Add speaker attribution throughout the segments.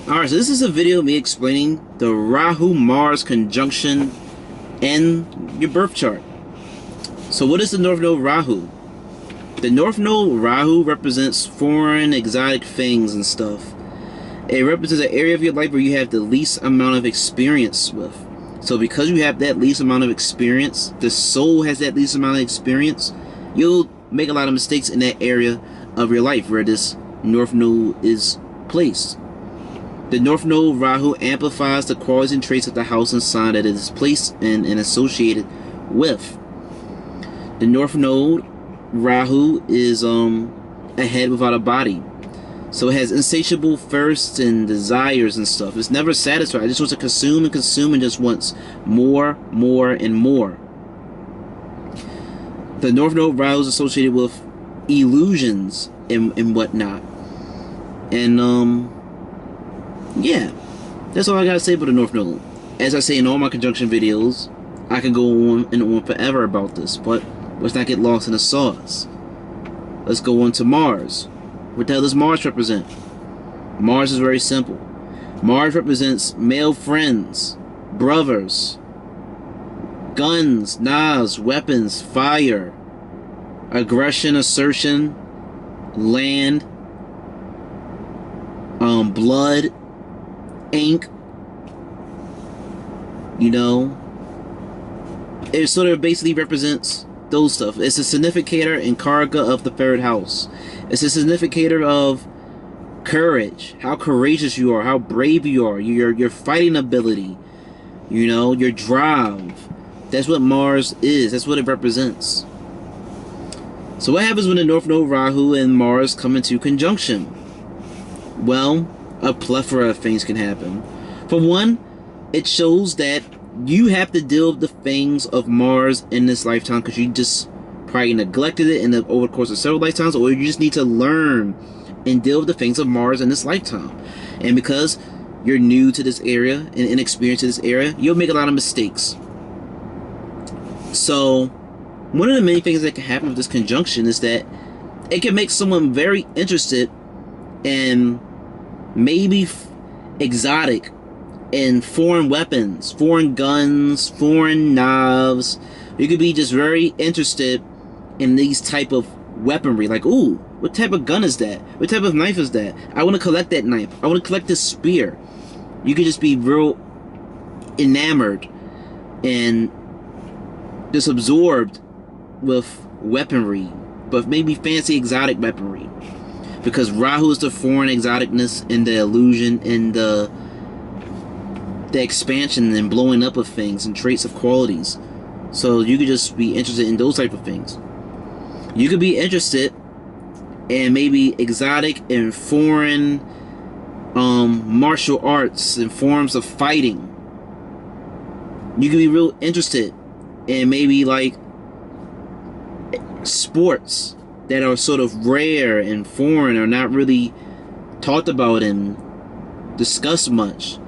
Speaker 1: Alright, so this is a video of me explaining the Rahu-Mars conjunction in your birth chart. So what is the North Node Rahu? The North Node Rahu represents foreign, exotic things and stuff. It represents an area of your life where you have the least amount of experience with. So because you have that least amount of experience, the soul has that least amount of experience, you'll make a lot of mistakes in that area of your life where this North Node is placed. The North Node Rahu amplifies the qualities and traits of the house and sign that it is placed in and associated with. The North Node Rahu is a head without a body. So it has insatiable thirsts and desires and stuff. It's never satisfied. It just wants to consume and consume and just wants more, more, and more. The North Node Rahu is associated with illusions and whatnot. And yeah, that's all I gotta say about the North Node. As I say in all my conjunction videos, I can go on and on forever about this, but let's not get lost in the sauce. Let's go on to Mars. What the hell does Mars represent? Mars is very simple. Mars represents male friends, brothers, guns, knives, weapons, fire, aggression, assertion, land, blood, ink. You know, it sort of basically represents those stuff. It's a significator and karga of the third house. It's a significator of courage, how courageous you are, how brave you are, your fighting ability, you know, your drive. That's what Mars is. That's what it represents. So what happens when the North Node Rahu and Mars come into conjunction? Well, a plethora of things can happen. For one, it shows that you have to deal with the things of Mars in this lifetime because you just probably neglected it over the course of several lifetimes, or you just need to learn and deal with the things of Mars in this lifetime. And because you're new to this area and inexperienced to this area, you'll make a lot of mistakes. So one of the many things that can happen with this conjunction is that it can make someone very interested in maybe exotic and foreign weapons, foreign guns, foreign knives. You could be just very interested in these type of weaponry. Like, ooh, what type of gun is that? What type of knife is that? I want to collect that knife. I want to collect this spear. You could just be real enamored and just absorbed with weaponry, but maybe fancy exotic weaponry. Because Rahu is the foreign exoticness and the illusion and the expansion and blowing up of things and traits of qualities. So you could just be interested in those type of things. You could be interested in maybe exotic and foreign martial arts and forms of fighting. You could be real interested in maybe like sports that are sort of rare and foreign, or not really talked about and discussed much.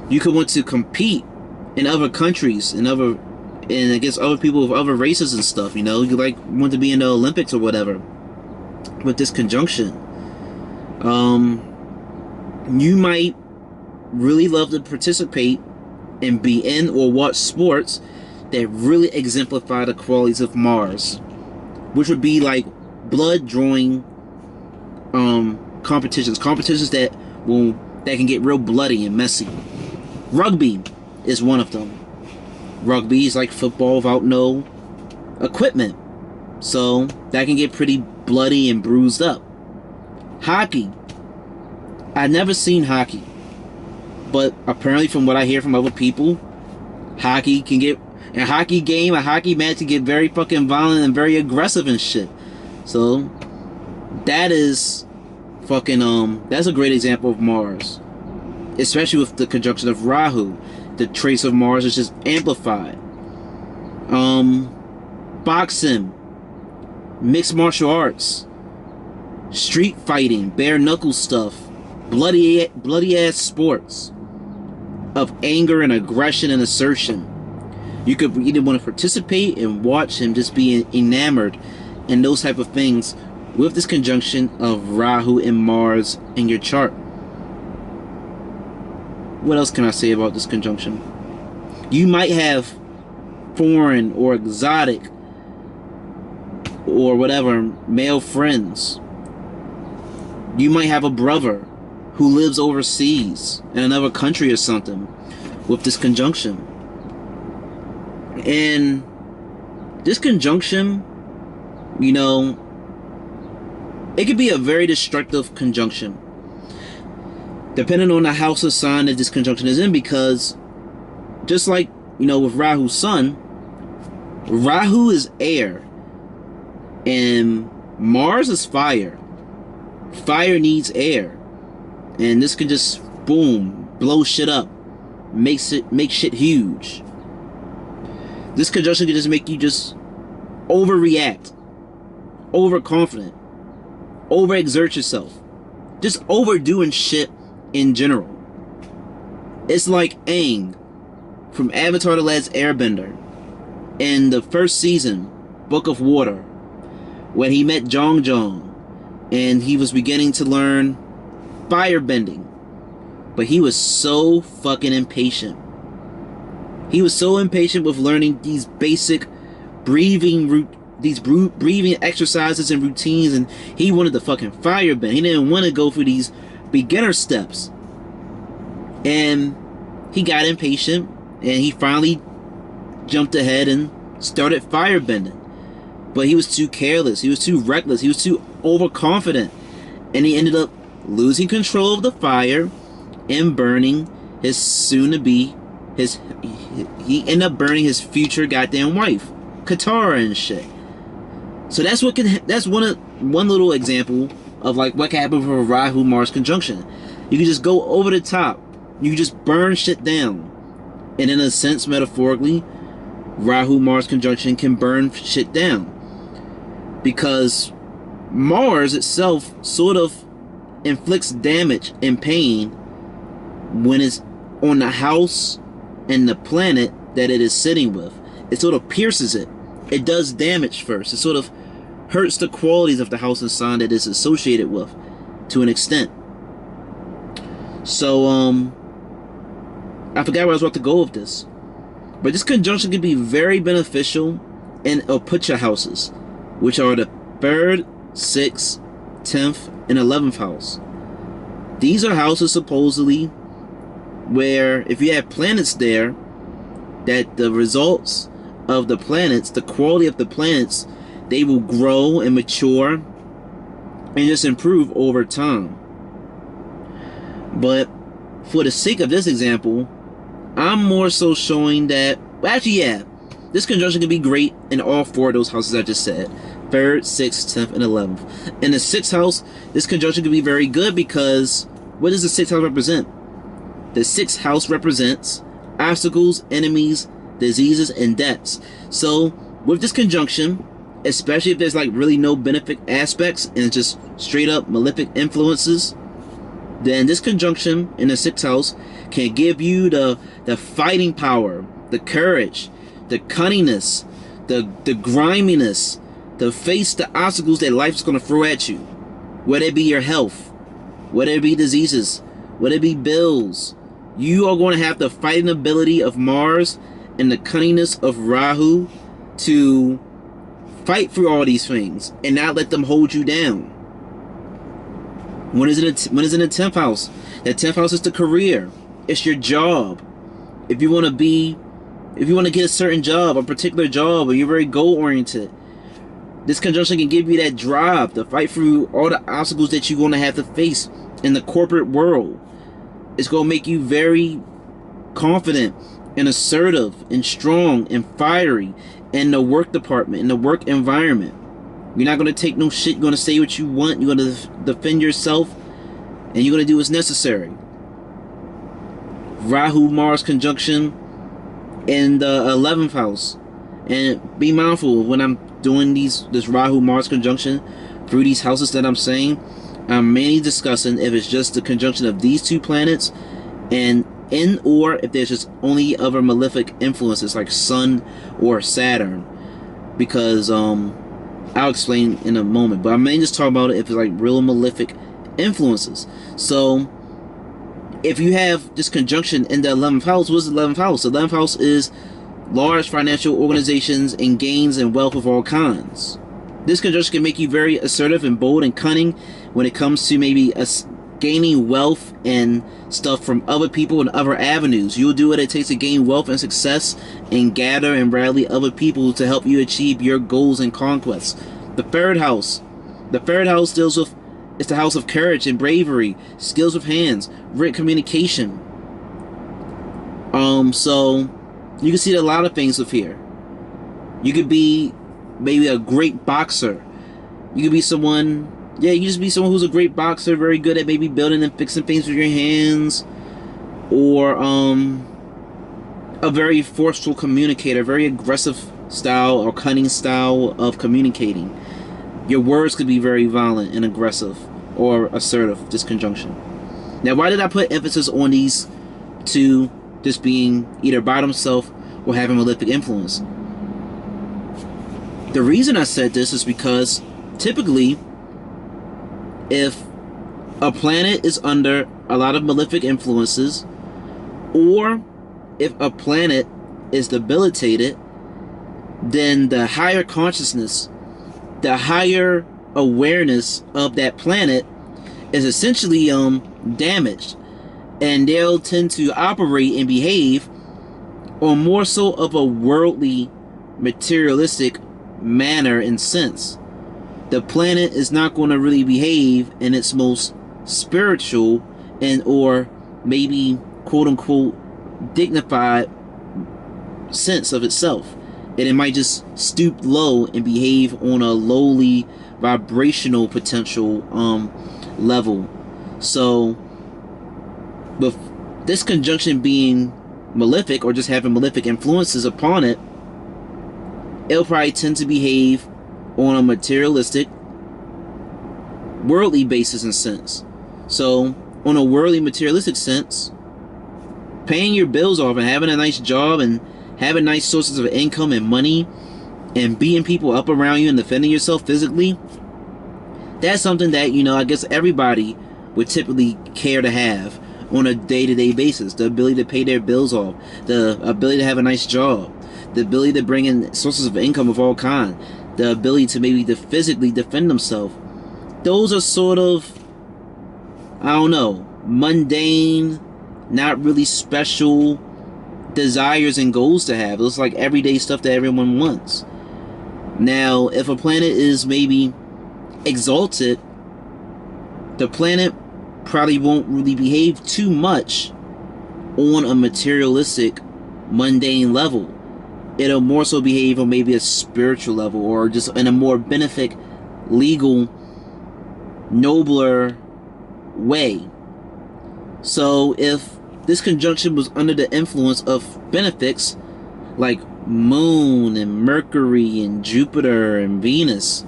Speaker 1: You could want to compete in other countries and against other people of other races and stuff. You know, you like want to be in the Olympics or whatever. With this conjunction, you might really love to participate and be in or watch sports that really exemplify the qualities of Mars, which would be like blood drawing competitions that can get real bloody and messy. Rugby is one of them. Rugby is like football without no equipment, so that can get pretty bloody and bruised up. Hockey, I've never seen hockey, but apparently from what I hear from other people, a hockey match can get very fucking violent and very aggressive and shit. So that is fucking that's a great example of Mars, especially with the conjunction of Rahu. The traits of Mars is just amplified. Boxing, mixed martial arts, street fighting, bare knuckle stuff, bloody ass sports of anger and aggression and assertion. You could either want to participate and watch him just be enamored in those type of things with this conjunction of Rahu and Mars in your chart. What else can I say about this conjunction? You might have foreign or exotic or whatever male friends. You might have a brother who lives overseas in another country or something with this conjunction. And this conjunction, you know, it could be a very destructive conjunction depending on the house or sign that this conjunction is in, because just like, you know, with Rahu's sun, Rahu is air and Mars is fire. Fire needs air, and this can just boom, blow shit up, make shit huge. This conjunction can just make you just overreact, overconfident, overexert yourself, just overdoing shit in general. It's like Aang from Avatar: The Last Airbender in the first season, Book of Water, when he met Jong and he was beginning to learn firebending, but he was so fucking impatient. He was so impatient with learning these basic breathing exercises and routines, and he wanted to fucking firebend. He didn't want to go through these beginner steps, and he got impatient, and he finally jumped ahead and started firebending. But he was too careless, he was too reckless, he was too overconfident, and he ended up losing control of the fire and burning his soon-to-be he ended up burning his future goddamn wife, Katara and shit. So that's one little example of like what can happen for a Rahu Mars conjunction. You can just go over the top. You can just burn shit down. And in a sense, metaphorically, Rahu Mars conjunction can burn shit down, because Mars itself sort of inflicts damage and pain when it's on the house and the planet that it is sitting with. It sort of pierces it. It does damage first. It sort of hurts the qualities of the house and sign that it's associated with to an extent. So I forgot where I was about to go with this, but this conjunction can be very beneficial in Apucha houses, which are the 3rd, 6th, 10th, and 11th house. These are houses supposedly where if you have planets there, that the results of the planets, the quality of the planets, they will grow and mature and just improve over time. But for the sake of this example, I'm more so showing that, well, actually, yeah, this conjunction can be great in all 4 of those houses I just said. 3rd, 6th, 10th, and 11th. In the 6th house, this conjunction can be very good because what does the 6th house represent? The 6th house represents obstacles, enemies, diseases, and deaths. So with this conjunction, especially if there's like really no benefic aspects and it's just straight up malefic influences, then this conjunction in the 6th house can give you the fighting power, the courage, the cunningness, the griminess to face the obstacles that life's going to throw at you. Whether it be your health, whether it be diseases, whether it be bills, you are going to have the fighting ability of Mars and the cunningness of Rahu to fight through all these things and not let them hold you down. When is it in the 10th house? That 10th house is the career. It's your job. If you want to get a certain job, a particular job, and you're very goal-oriented, this conjunction can give you that drive to fight through all the obstacles that you're going to have to face in the corporate world. It's going to make you very confident and assertive and strong and fiery in the work department, in the work environment. You're not going to take no shit. You're going to say what you want. You're going to defend yourself, and you're going to do what's necessary. Rahu Mars conjunction in the 11th house. And be mindful when I'm doing this Rahu Mars conjunction through these houses that I'm saying, I'm mainly discussing if it's just the conjunction of these 2 planets or if there's just only other malefic influences like Sun or Saturn, because I'll explain in a moment, but I may just talk about it if it's like real malefic influences. So if you have this conjunction in the 11th house, what's the 11th house? The 11th house is large financial organizations and gains and wealth of all kinds. This conjunction can make you very assertive and bold and cunning when it comes to maybe gaining wealth and stuff from other people and other avenues. You'll do what it takes to gain wealth and success and gather and rally other people to help you achieve your goals and conquests. The third house. The third house deals with, it's the house of courage and bravery, skills with hands, written communication. So you can see a lot of things with here. You could be maybe a great boxer. You could be someone, yeah, you just be someone who's a great boxer, very good at maybe building and fixing things with your hands, or a very forceful communicator, very aggressive style or cunning style of communicating. Your words could be very violent and aggressive or assertive, this conjunction. Now, why did I put emphasis on these two just being either by themselves or having malefic influence? The reason I said this is because typically, if a planet is under a lot of malefic influences, or if a planet is debilitated, then the higher consciousness, the higher awareness of that planet is essentially damaged, and they'll tend to operate and behave on more so of a worldly, materialistic manner and sense. The planet is not going to really behave in its most spiritual and or maybe quote-unquote dignified sense of itself, and it might just stoop low and behave on a lowly vibrational potential level. So with this conjunction being malefic or just having malefic influences upon it, it'll probably tend to behave on a materialistic, worldly basis and sense. So on a worldly, materialistic sense, paying your bills off and having a nice job and having nice sources of income and money and beating people up around you and defending yourself physically, that's something that, you know, I guess everybody would typically care to have on a day-to-day basis. The ability to pay their bills off, the ability to have a nice job, the ability to bring in sources of income of all kinds, the ability to maybe physically defend themselves. Those are sort of, I don't know, mundane, not really special desires and goals to have. It's like everyday stuff that everyone wants. Now, if a planet is maybe exalted, the planet probably won't really behave too much on a materialistic, mundane level. It'll more so behave on maybe a spiritual level or just in a more benefic, legal, nobler way. So if this conjunction was under the influence of benefics like Moon and Mercury and Jupiter and Venus,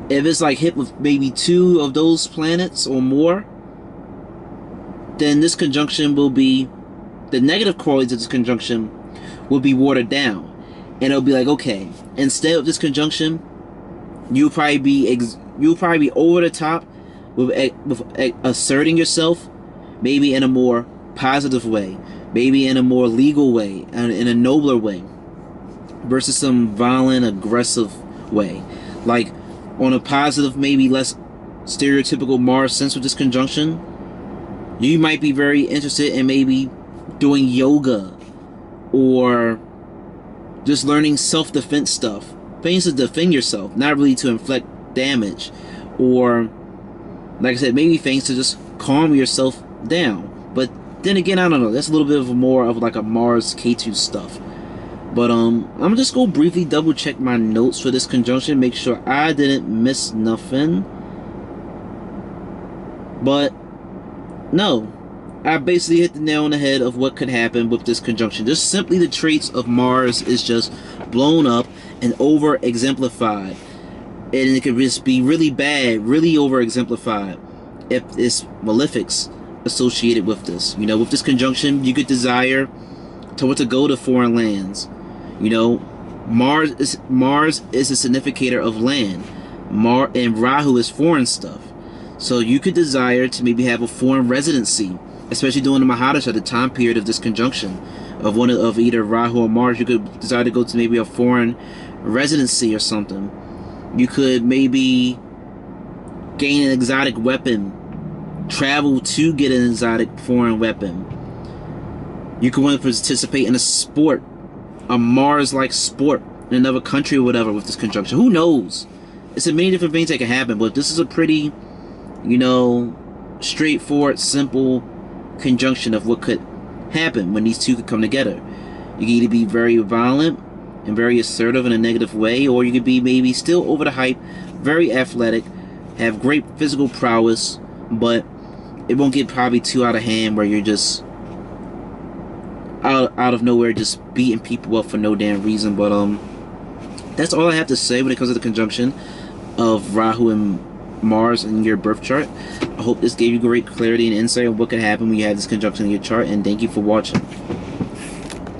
Speaker 1: if it's like hit with maybe 2 of those planets or more, then this conjunction will be, the negative qualities of this conjunction will be watered down, and it'll be like, okay, instead of this conjunction, you'll probably be over the top with asserting yourself, maybe in a more positive way, maybe in a more legal way, and in a nobler way, versus some violent, aggressive way. Like on a positive, maybe less stereotypical Mars sense with this conjunction, you might be very interested in maybe doing yoga or just learning self-defense stuff, things to defend yourself, not really to inflict damage, or like I said, maybe things to just calm yourself down. But then again, I don't know, that's a little bit of more of like a Mars K2 stuff. But I'm just gonna briefly double check my notes for this conjunction, make sure I didn't miss nothing. But no, I basically hit the nail on the head of what could happen with this conjunction. Just simply the traits of Mars is just blown up and over exemplified, and it could just be really bad, really over exemplified if it's malefics associated with this. You know, with this conjunction, you could desire to go to foreign lands. You know, Mars is a significator of land. And Rahu is foreign stuff. So you could desire to maybe have a foreign residency especially during the Mahadash at the time period of this conjunction of of either Rahu or Mars. You could decide to go to maybe a foreign residency or something. You could maybe gain an exotic weapon, travel to get an exotic foreign weapon. You could want to participate in a sport, a Mars-like sport in another country or whatever with this conjunction. Who knows? It's a many different things that can happen, but this is a pretty, you know, straightforward, simple conjunction of what could happen when these two could come together. You can either be very violent and very assertive in a negative way, or you could be maybe still over the hype, very athletic, have great physical prowess, but it won't get probably too out of hand where you're just out of nowhere just beating people up for no damn reason. But that's all I have to say when it comes to the conjunction of Rahu and Mars in your birth chart. I hope this gave you great clarity and insight on what could happen when you have this conjunction in your chart, and thank you for watching.